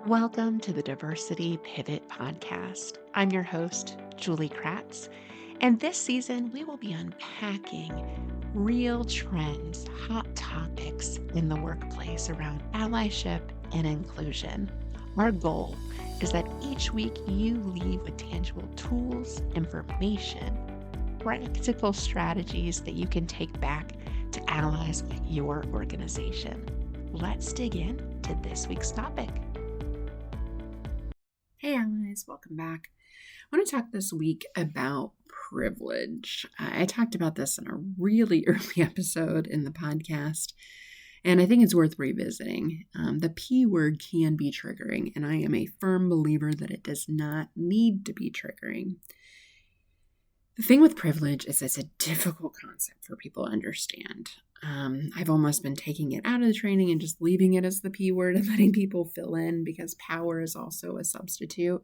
Welcome to the Diversity Pivot Podcast. I'm your host, Julie Kratz, and this season we will be unpacking real trends, hot topics in the workplace around allyship and inclusion. Our goal is that each week you leave with tangible tools, information, practical strategies that you can take back to allies at your organization. Let's dig in to this week's topic. Hey allies, welcome back. I want to talk this week about privilege. I talked about this in a really early episode in the podcast, and I think it's worth revisiting. The P word can be triggering, and I am a firm believer that it does not need to be triggering. The thing with privilege is it's a difficult concept for people to understand. I've almost been taking it out of the training and just leaving it as the P word and letting people fill in because power is also a substitute.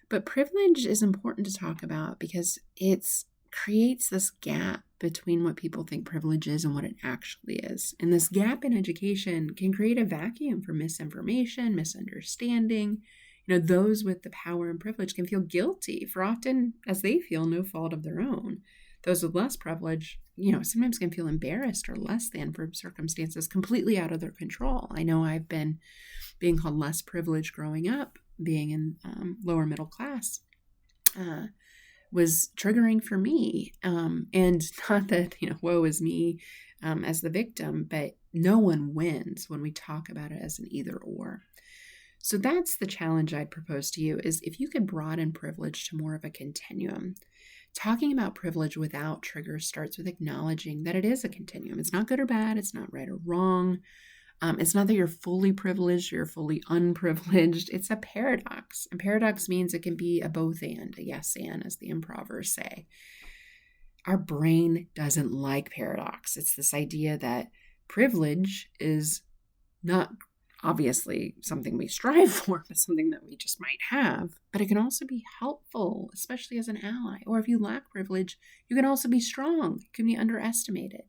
But privilege is important to talk about because it creates this gap between what people think privilege is and what it actually is. And this gap in education can create a vacuum for misinformation, misunderstanding. Those with the power and privilege can feel guilty for often, as they feel, no fault of their own. Those with less privilege, sometimes can feel embarrassed or less than for circumstances completely out of their control. I know I've been being called less privileged growing up, being in lower middle class, was triggering for me. And not that, woe is me as the victim, but no one wins when we talk about it as an either or. So that's the challenge I'd propose to you is if you could broaden privilege to more of a continuum. Talking about privilege without triggers starts with acknowledging that it is a continuum. It's not good or bad. It's not right or wrong. It's not that you're fully privileged or you're fully unprivileged. It's a paradox. And paradox means it can be a both and, a yes and, as the improvers say. Our brain doesn't like paradox. It's this idea that privilege is not obviously something we strive for, but something that we just might have. But it can also be helpful, especially as an ally. Or if you lack privilege, you can also be strong. It can be underestimated.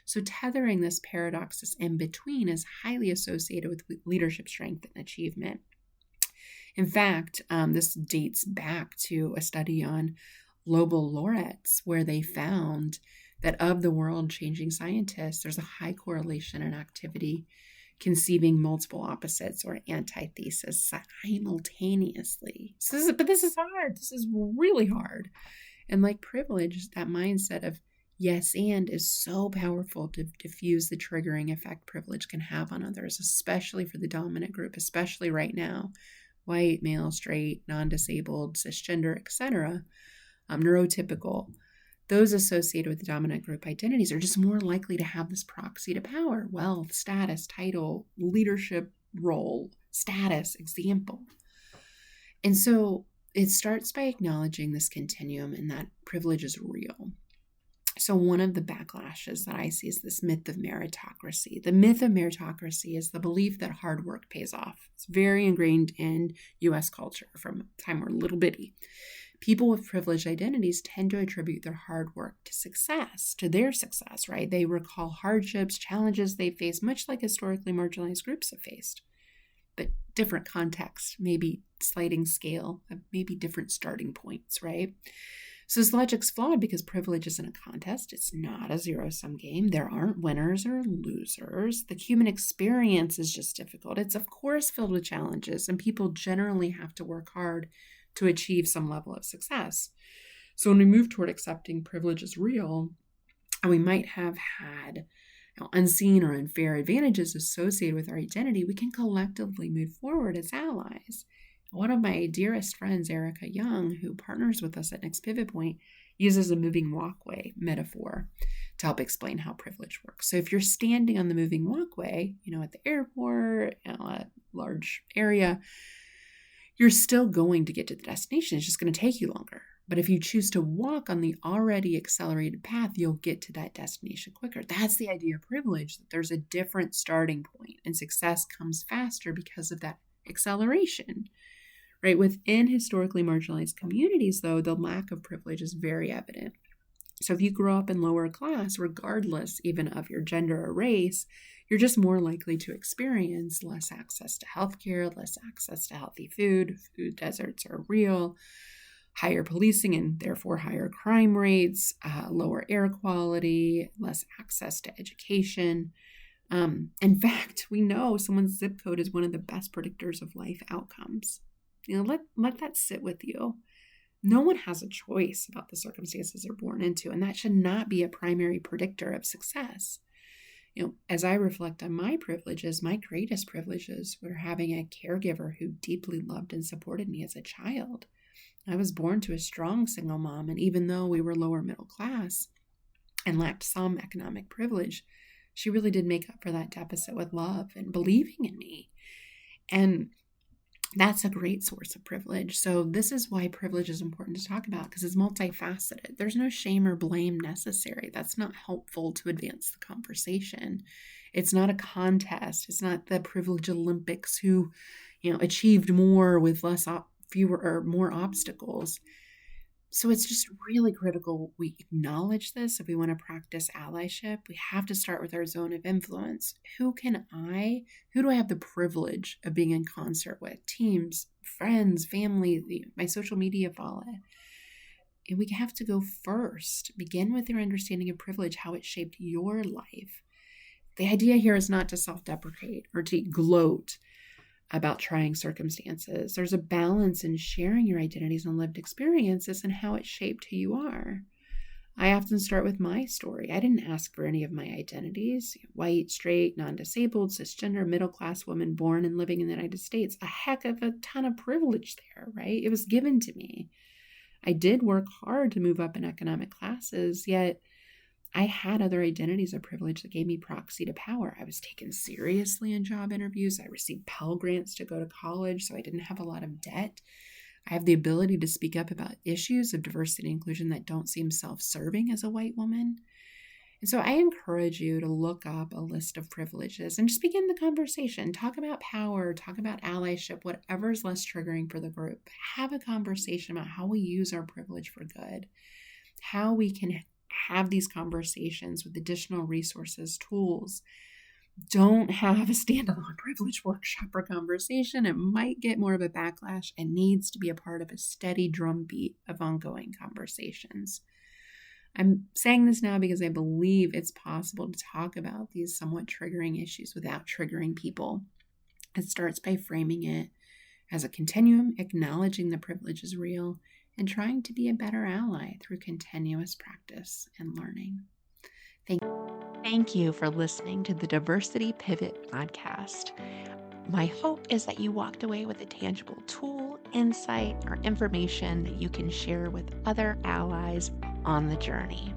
So tethering this paradox, this in between, is highly associated with leadership strength and achievement. In fact, this dates back to a study on Nobel laureates, where they found that of the world-changing scientists, there's a high correlation in activity conceiving multiple opposites or antitheses simultaneously. But this is hard. This is really hard. And like privilege, that mindset of yes and is so powerful to diffuse the triggering effect privilege can have on others, especially for the dominant group, especially right now. White, male, straight, non-disabled, cisgender, etc., neurotypical. Those associated with the dominant group identities are just more likely to have this proxy to power, wealth, status, title, leadership role, status, example. And so it starts by acknowledging this continuum and that privilege is real. So one of the backlashes that I see is this myth of meritocracy. The myth of meritocracy is the belief that hard work pays off. It's very ingrained in U.S. culture from the time we're little bitty. People with privileged identities tend to attribute their hard work to success, to their success, right? They recall hardships, challenges they face, much like historically marginalized groups have faced, but different context, maybe sliding scale, maybe different starting points, right? So this logic's flawed because privilege isn't a contest. It's not a zero-sum game. There aren't winners or losers. The human experience is just difficult. It's, of course, filled with challenges, and people generally have to work hard to achieve some level of success. So when we move toward accepting privilege as real, and we might have had unseen or unfair advantages associated with our identity, we can collectively move forward as allies. One of my dearest friends, Erica Young, who partners with us at Next Pivot Point, uses a moving walkway metaphor to help explain how privilege works. So if you're standing on the moving walkway, at the airport, a large area, you're still going to get to the destination. It's just going to take you longer. But if you choose to walk on the already accelerated path, you'll get to that destination quicker. That's the idea of privilege, that there's a different starting point and success comes faster because of that acceleration, right? Within historically marginalized communities, though, the lack of privilege is very evident. So if you grow up in lower class, regardless even of your gender or race, you're just more likely to experience less access to healthcare, less access to healthy food. Food deserts are real, higher policing and therefore higher crime rates, lower air quality, less access to education. In fact, we know someone's zip code is one of the best predictors of life outcomes. Let that sit with you. No one has a choice about the circumstances they're born into, and that should not be a primary predictor of success. As I reflect on my privileges, my greatest privileges were having a caregiver who deeply loved and supported me as a child. I was born to a strong single mom, and even though we were lower middle class and lacked some economic privilege, she really did make up for that deficit with love and believing in me. And that's a great source of privilege. So this is why privilege is important to talk about, because it's multifaceted. There's no shame or blame necessary. That's not helpful to advance the conversation. It's not a contest. It's not the privilege Olympics who, achieved more with fewer or more obstacles. So it's just really critical we acknowledge this if we want to practice allyship. We have to start with our zone of influence. Who do I have the privilege of being in concert with? Teams, friends, family, my social media follow. And we have to go first. Begin with your understanding of privilege, how it shaped your life. The idea here is not to self-deprecate or to gloat about trying circumstances. There's a balance in sharing your identities and lived experiences and how it shaped who you are. I often start with my story. I didn't ask for any of my identities. White, straight, non-disabled, cisgender, middle-class woman born and living in the United States. A heck of a ton of privilege there, right? It was given to me. I did work hard to move up in economic classes, yet I had other identities of privilege that gave me proxy to power. I was taken seriously in job interviews. I received Pell Grants to go to college, so I didn't have a lot of debt. I have the ability to speak up about issues of diversity and inclusion that don't seem self-serving as a white woman. And so I encourage you to look up a list of privileges and just begin the conversation. Talk about power, talk about allyship, whatever is less triggering for the group. Have a conversation about how we use our privilege for good, how we can have these conversations with additional resources, tools. Don't have a standalone privilege workshop or conversation. It might get more of a backlash and needs to be a part of a steady drumbeat of ongoing conversations. I'm saying this now because I believe it's possible to talk about these somewhat triggering issues without triggering people. It starts by framing it as a continuum, acknowledging the privilege is real, and trying to be a better ally through continuous practice and learning. Thank you for listening to the Diversity Pivot podcast. My hope is that you walked away with a tangible tool, insight, or information that you can share with other allies on the journey.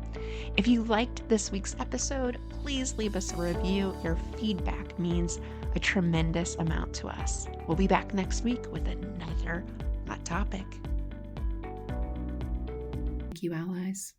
If you liked this week's episode, please leave us a review. Your feedback means a tremendous amount to us. We'll be back next week with another hot topic. Thank you, allies.